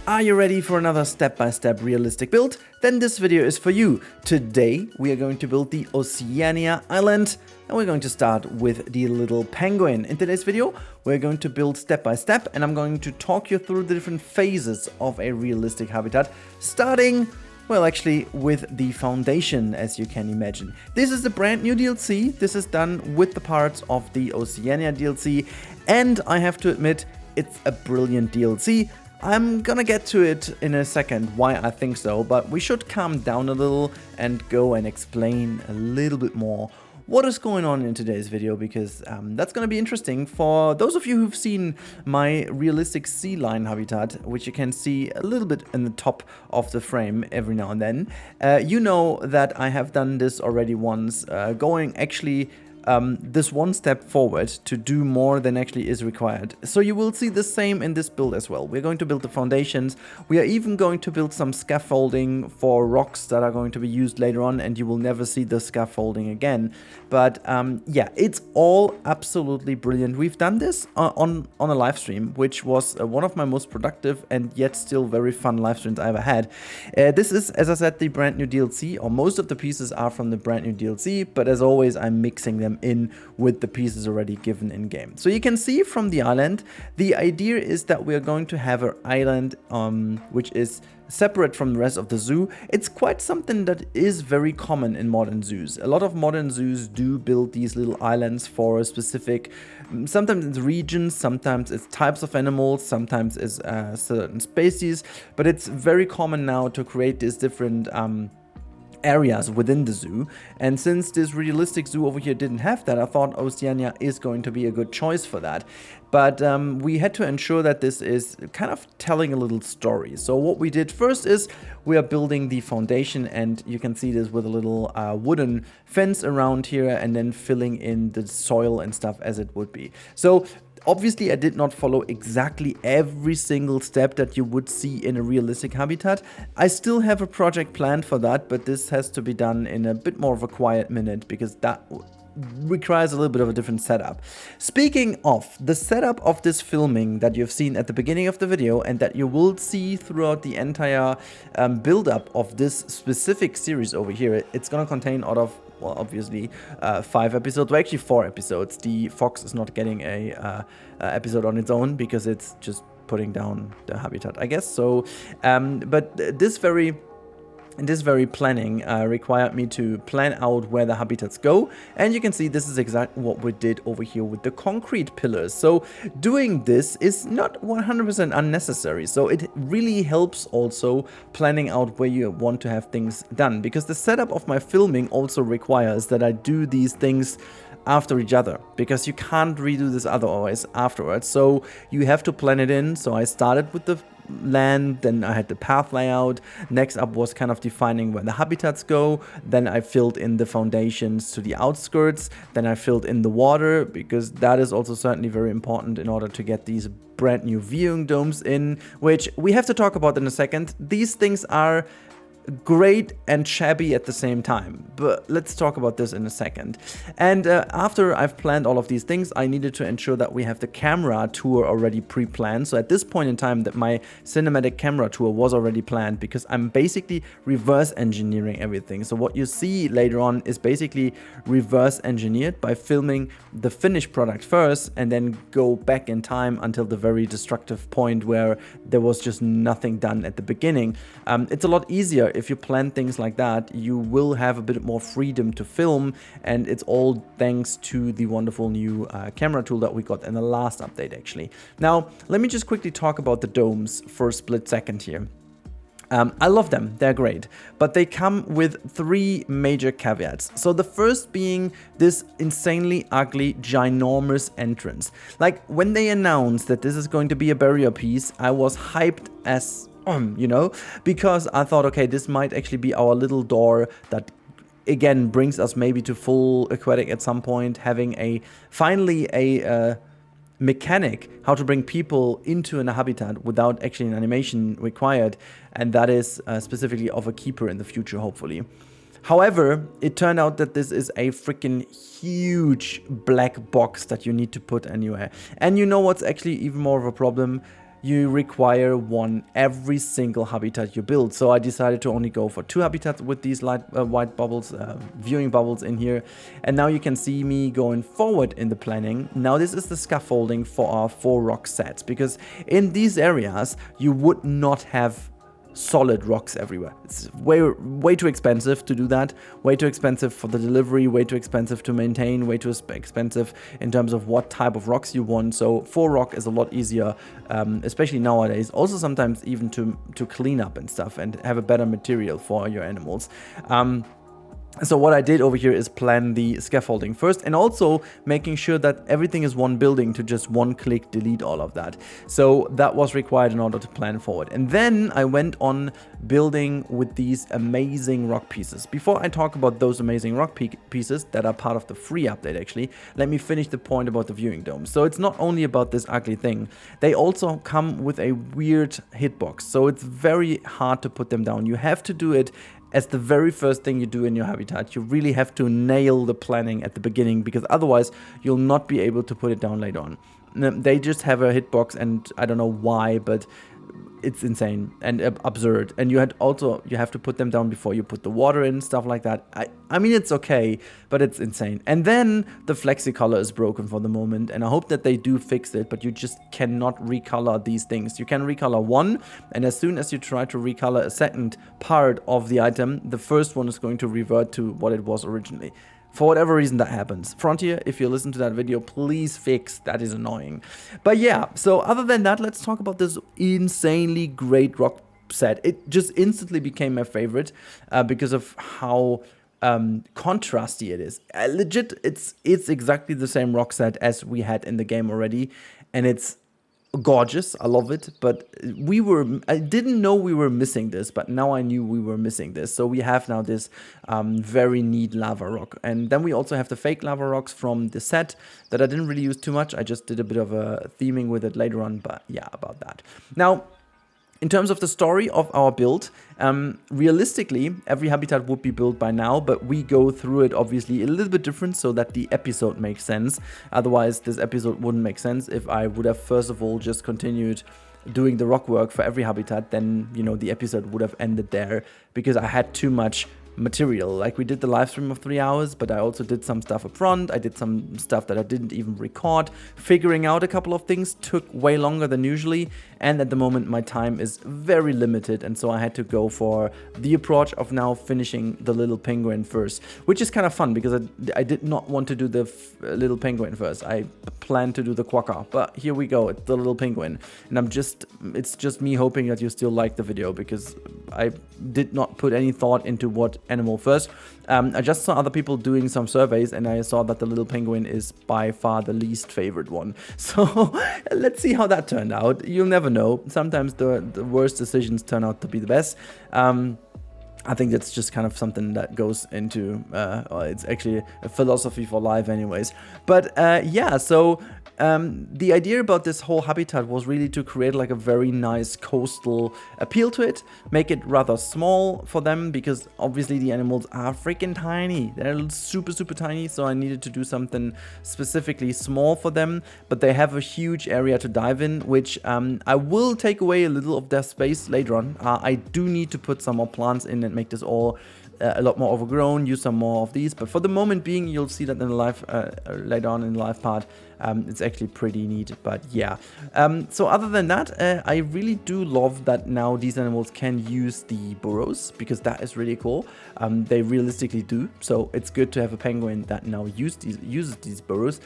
Are you ready for another step-by-step realistic build? Then this video is for you. Today we are going to build the Oceania Island and we're going to start with the little penguin. In today's video we're going to build step by step and I'm going to talk you through the different phases of a realistic habitat, starting well, actually, with the foundation, as you can imagine. This is the brand new DLC. This is done with the parts of the Oceania DLC, and I have to admit, it's a brilliant DLC. I'm gonna get to it in a second, why I think so, but we should calm down a little and go and explain a little bit more what is going on in today's video, because that's going to be interesting for those of you who've seen my realistic sea lion habitat, which you can see a little bit in the top of the frame every now and then. You know that I have done this already once, going actually this one step forward to do more than actually is required. So you will see the same in this build as well. We're going to build the foundations. We are even going to build some scaffolding for rocks that are going to be used later on, and you will never see the scaffolding again. But yeah, it's all absolutely brilliant. We've done this on a live stream, which was one of my most productive and yet still very fun live streams I ever had. This is, as I said, the brand new DLC, or most of the pieces are from the brand new DLC, but as always, I'm mixing them in with the pieces already given in game. So you can see from the island, the idea is that we are going to have an island which is separate from the rest of the zoo. It's quite something that is very common in modern zoos. A lot of modern zoos do build these little islands for a specific, sometimes it's regions, sometimes it's types of animals, sometimes it's certain species, but it's very common now to create these different areas within the zoo. And since this realistic zoo over here didn't have that, I thought Oceania is going to be a good choice for that. But we had to ensure that this is kind of telling a little story. So what we did first is we are building the foundation, and you can see this with a little wooden fence around here and then filling in the soil and stuff as it would be. So obviously, I did not follow exactly every single step that you would see in a realistic habitat. I still have a project planned for that, but this has to be done in a bit more of a quiet minute because that requires a little bit of a different setup. Speaking of the setup of this filming that you've seen at the beginning of the video and that you will see throughout the entire build-up of this specific series over here, it's going to contain out of, well, obviously 5 episodes, well, actually 4 episodes. The fox is not getting a episode on its own because it's just putting down the habitat, I guess. So, but this very planning required me to plan out where the habitats go, and you can see this is exactly what we did over here with the concrete pillars. So doing this is not 100% unnecessary, so it really helps also planning out where you want to have things done, because the setup of my filming also requires that I do these things after each other, because you can't redo this otherwise afterwards, so you have to plan it in. So I started with the land, then I had the path layout. Next up was kind of defining where the habitats go. Then I filled in the foundations to the outskirts. Then I filled in the water, because that is also certainly very important in order to get these brand new viewing domes in, which we have to talk about in a second. These things are great and shabby at the same time, but let's talk about this in a second. And after I've planned all of these things, I needed to ensure that we have the camera tour already pre-planned. So at this point in time, that my cinematic camera tour was already planned, because I'm basically reverse engineering everything. So what you see later on is basically reverse engineered by filming the finished product first and then go back in time until the very destructive point where there was just nothing done at the beginning. It's a lot easier if you plan things like that. You will have a bit more freedom to film, and it's all thanks to the wonderful new camera tool that we got in the last update, actually. Now, let me just quickly talk about the domes for a split second here. I love them, they're great, but they come with 3 major caveats. So the first being this insanely ugly, ginormous entrance. Like, when they announced that this is going to be a barrier piece, I was hyped as you know, because I thought, okay, this might actually be our little door that again brings us maybe to full aquatic at some point, having finally a mechanic how to bring people into a habitat without actually an animation required, and that is specifically of a keeper in the future, hopefully. However, it turned out that this is a freaking huge black box that you need to put anywhere. And you know what's actually even more of a problem? you require one every single habitat you build. So I decided to only go for 2 habitats with these white bubbles, viewing bubbles in here. And now you can see me going forward in the planning. Now this is the scaffolding for our 4 rock sets, because in these areas you would not have solid rocks everywhere. It's way too expensive to do that, way too expensive for the delivery, way too expensive to maintain, way too expensive in terms of what type of rocks you want. So 4 rock is a lot easier, especially nowadays, also sometimes even to clean up and stuff and have a better material for your animals. So what I did over here is plan the scaffolding first, and also making sure that everything is one building to just one click delete all of that. So that was required in order to plan forward. And then I went on building with these amazing rock pieces. Before I talk about those amazing rock pieces that are part of the free update actually, let me finish the point about the viewing dome. So it's not only about this ugly thing, they also come with a weird hitbox. So it's very hard to put them down. You have to do it as the very first thing you do in your habitat. You really have to nail the planning at the beginning, because otherwise you'll not be able to put it down later on. They just have a hitbox, and I don't know why, but it's insane and absurd. And you have to put them down before you put the water in, stuff like that. I mean, it's okay, but it's insane. And then the flexi-color is broken for the moment, and I hope that they do fix it, but you just cannot recolor these things. You can recolor one, and as soon as you try to recolor a second part of the item, the first one is going to revert to what it was originally. For whatever reason that happens. Frontier, if you listen to that video, please fix. That is annoying. But yeah, so other than that, let's talk about this insanely great rock set. It just instantly became my favorite because of how contrasty it is. Legit, it's exactly the same rock set as we had in the game already, and it's gorgeous. I love it, but I didn't know we were missing this, but now I knew we were missing this. So we have now this very neat lava rock, and then we also have the fake lava rocks from the set that I didn't really use too much. I just did a bit of a theming with it later on, but yeah, about that. Now, in terms of the story of our build, realistically, every habitat would be built by now, but we go through it obviously a little bit different so that the episode makes sense. Otherwise, this episode wouldn't make sense if I would have first of all just continued doing the rock work for every habitat. Then, you know, the episode would have ended there because I had too much material. Like, we did the live stream of 3 hours, but I also did some stuff up front. I did some stuff that I didn't even record. Figuring out a couple of things took way longer than usually, and at the moment my time is very limited, and so I had to go for the approach of now finishing the little penguin first, which is kind of fun because I did not want to do the little penguin first. I planned to do the quokka, but here we go, it's the little penguin, and it's just me hoping that you still like the video, because I did not put any thought into what animal first. I just saw other people doing some surveys, and I saw that the little penguin is by far the least favorite one. So let's see how that turned out. You'll never know. Sometimes the worst decisions turn out to be the best. I think that's just kind of something that goes into, it's actually a philosophy for life anyways. But yeah, so the idea about this whole habitat was really to create like a very nice coastal appeal to it, make it rather small for them, because obviously the animals are freaking tiny. They're super, super tiny, so I needed to do something specifically small for them, but they have a huge area to dive in, which I will take away a little of their space later on. I do need to put some more plants in and make this all a lot more overgrown, use some more of these, but for the moment being, you'll see that in the live later on in the live part. It's actually pretty neat, but yeah. So other than that, I really do love that now these animals can use the burrows, because that is really cool. They realistically do, so it's good to have a penguin that now uses these burrows.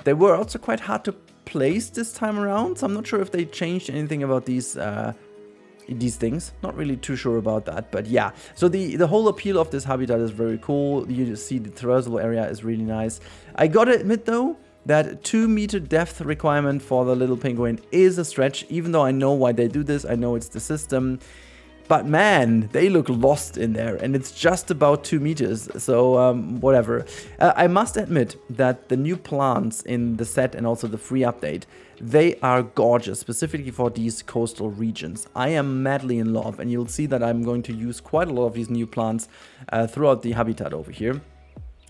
They were also quite hard to place this time around, so I'm not sure if they changed anything about these things. Not really too sure about that, but yeah. So the whole appeal of this habitat is very cool. You see the traversable area is really nice. I gotta admit though, that 2-meter depth requirement for the little penguin is a stretch, even though I know why they do this. I know it's the system, but man, they look lost in there, and it's just about 2 meters, so whatever. I must admit that the new plants in the set and also the free update, they are gorgeous, specifically for these coastal regions. I am madly in love, and you'll see that I'm going to use quite a lot of these new plants throughout the habitat over here.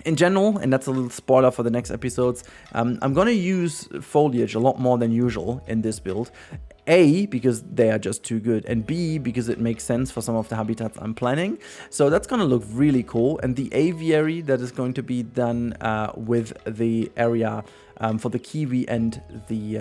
In general, and that's a little spoiler for the next episodes, I'm gonna use foliage a lot more than usual in this build. A, because they are just too good, and B, because it makes sense for some of the habitats I'm planning. So that's going to look really cool. And the aviary that is going to be done with the area for the kiwi and the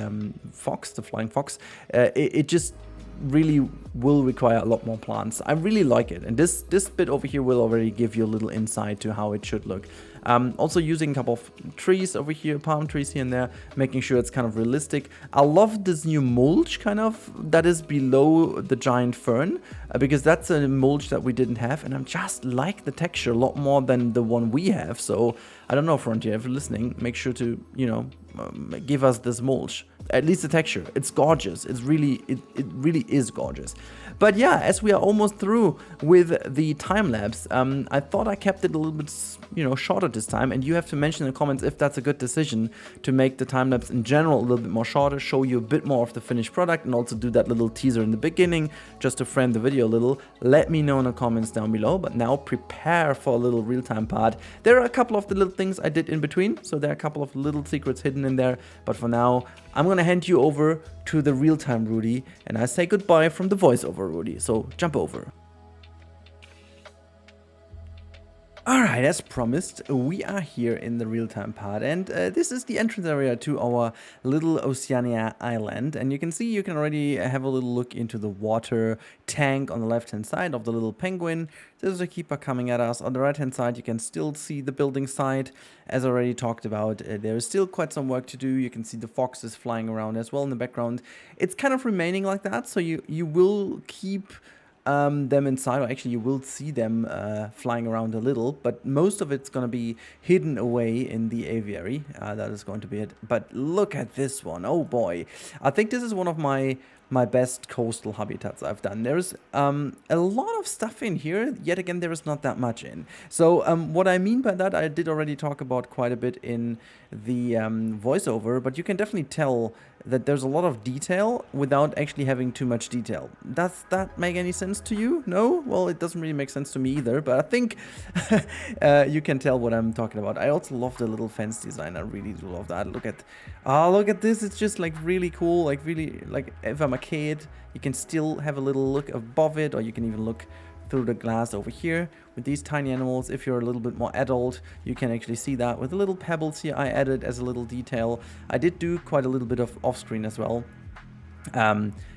fox, the flying fox, it just really will require a lot more plants. I really like it, and this bit over here will already give you a little insight to how it should look. Also using a couple of trees over here, palm trees here and there, making sure it's kind of realistic. I love this new mulch kind of that is below the giant fern, because that's a mulch that we didn't have, and I just like the texture a lot more than the one we have. So I don't know, Frontier, if you're listening, make sure to, you know, give us this mulch. At least the texture, it's gorgeous. It's really, it really is gorgeous. But yeah, as we are almost through with the time lapse, I thought I kept it a little bit, you know, shorter this time. And you have to mention in the comments if that's a good decision to make the time lapse in general a little bit more shorter, show you a bit more of the finished product, and also do that little teaser in the beginning just to frame the video a little. Let me know in the comments down below. But now prepare for a little real-time part. There are a couple of the little things I did in between, so there are a couple of little secrets hidden in there. But for now, I'm gonna hand you over to the real-time Rudy, and I say goodbye from the voiceover Rudy, so jump over. Alright, as promised, we are here in the real-time part, and this is the entrance area to our little Oceania island. And you can see, you can already have a little look into the water tank on the left-hand side of the little penguin. There's a keeper coming at us. On the right-hand side, you can still see the building site. As already talked about, there is still quite some work to do. You can see the foxes flying around as well in the background. It's kind of remaining like that, so you will keep them inside, or actually you will see them flying around a little, but most of it's going to be hidden away in the aviary. That is going to be it. But look at this one. Oh boy, I think this is one of my best coastal habitats I've done. There's a lot of stuff in here, yet again there is not that much in. So what I mean by that, I did already talk about quite a bit in the voiceover, but you can definitely tell that there's a lot of detail without actually having too much detail. Does that make any sense to you? No? Well, it doesn't really make sense to me either, but I think you can tell what I'm talking about. I also love the little fence design. I really do love that. Look at this. It's just like really cool. Like really, like if I'm a kid, you can still have a little look above it, or you can even look through the glass over here with these tiny animals. If you're a little bit more adult, you can actually see that with the little pebbles here I added as a little detail. I did do quite a little bit of off-screen as well.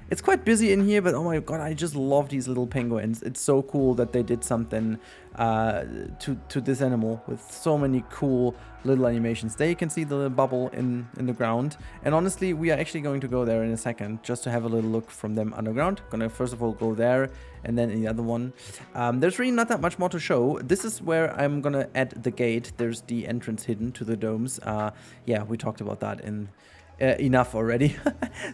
It's quite busy in here, but oh my god, I just love these little penguins. It's so cool that they did something to this animal with so many cool little animations. There you can see the little bubble in the ground, and honestly, we are actually going to go there in a second just to have a little look from them underground. Gonna first of all go there, and then in the other one. There's really not that much more to show. This is where I'm gonna add the gate. There's the entrance hidden to the domes. Yeah, we talked about that in enough already.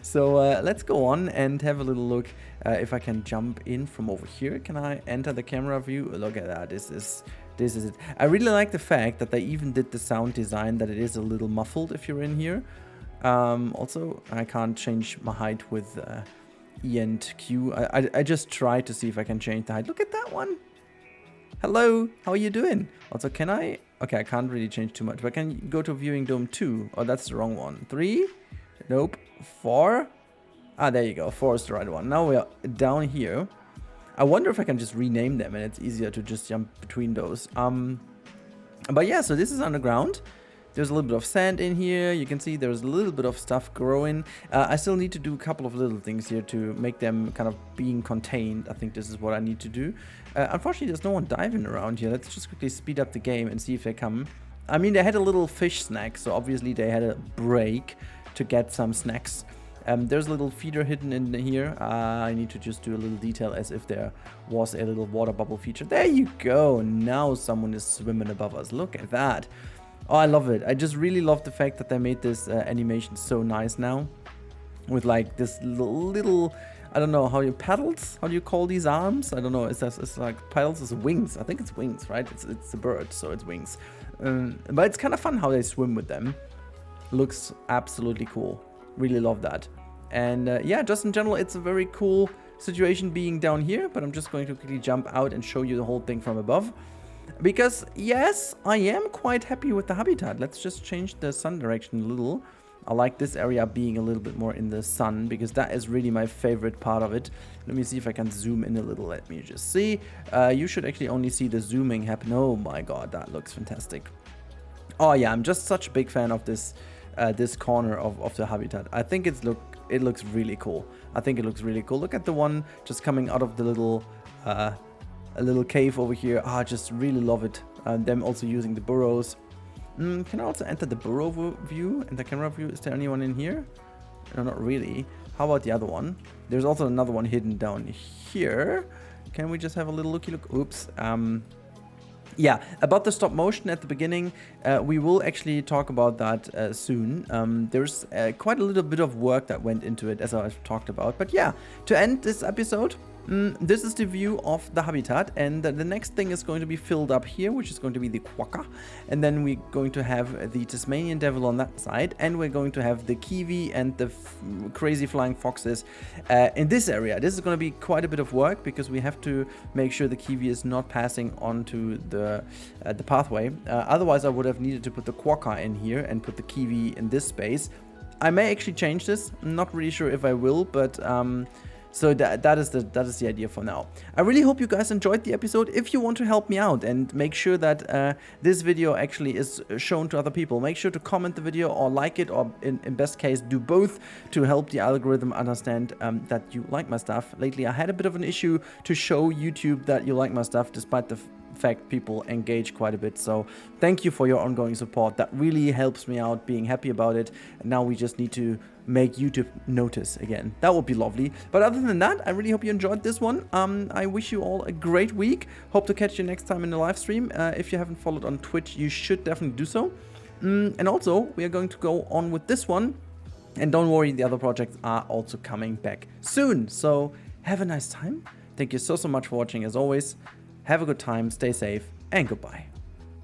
So let's go on and have a little look if I can jump in from over here. Can I enter the camera view? Look at that. This is it. I really like the fact that they even did the sound design that it is a little muffled if you're in here. Also, I can't change my height with E and Q. I just tried to see if I can change the height. Look at that one. Hello, how are you doing? Also, can I... Okay, I can't really change too much, but can you go to viewing dome 2? Oh, that's the wrong one. 3? Nope. 4? Ah, there you go. 4 is the right one. Now we are down here. I wonder if I can just rename them and it's easier to just jump between those. But yeah, so this is underground. There's a little bit of sand in here. You can see there's a little bit of stuff growing. I still need to do a couple of little things here to make them kind of being contained. I think this is what I need to do. Unfortunately, there's no one diving around here. Let's just quickly speed up the game and see if they come. I mean, they had a little fish snack, so obviously they had a break to get some snacks. There's a little feeder hidden in here. I need to just do a little detail as if there was a little water bubble feature. There you go. Now someone is swimming above us. Look at that. Oh, I love it. I just really love the fact that they made this animation so nice now. With like this little, I don't know, how you paddles? How do you call these arms? I don't know. It's like paddles, it's wings. I think it's wings, right? It's a bird, so it's wings. But it's kind of fun how they swim with them. Looks absolutely cool. Really love that. And yeah, just in general, it's a very cool situation being down here. But I'm just going to quickly jump out and show you the whole thing from above. Because, yes, I am quite happy with the habitat. Let's just change the sun direction a little. I like this area being a little bit more in the sun, because that is really my favorite part of it. Let me see if I can zoom in a little. Let me just see. You should actually only see the zooming happen. Oh my god, that looks fantastic. Oh yeah, I'm just such a big fan of this this corner of the habitat. I think it looks really cool. I think it looks really cool. Look at the one just coming out of the little a little cave over here. I just really love it. Them also using the burrows. Can I also enter the burrow view and the camera view? Is there anyone in here? No, not really. How about the other one? There's also another one hidden down here. Can we just have a little looky look? Oops. Yeah, about the stop motion at the beginning, we will actually talk about that soon. There's quite a little bit of work that went into it, as I've talked about. But yeah, to end this episode, this is the view of the habitat, and the next thing is going to be filled up here, which is going to be the quokka, and then we're going to have the Tasmanian devil on that side, and we're going to have the kiwi and the crazy flying foxes in this area. This is going to be quite a bit of work, because we have to make sure the kiwi is not passing onto the pathway. Otherwise, I would have needed to put the quokka in here and put the kiwi in this space. I may actually change this. I'm not really sure if I will, but so that is the idea for now. I really hope you guys enjoyed the episode. If you want to help me out and make sure that this video actually is shown to other people, make sure to comment the video or like it, or in best case do both, to help the algorithm understand that you like my stuff. Lately I had a bit of an issue to show YouTube that you like my stuff, despite the fact people engage quite a bit. So thank you for your ongoing support. That really helps me out, being happy about it. And now we just need to make YouTube notice again. That would be lovely. But other than that, I really hope you enjoyed this one. I wish you all a great week. Hope to catch you next time in the live stream. If you haven't followed on Twitch, you should definitely do so. And also, we are going to go on with this one. And don't worry, the other projects are also coming back soon. So have a nice time. Thank you so much for watching, as always. Have a good time, stay safe, and goodbye.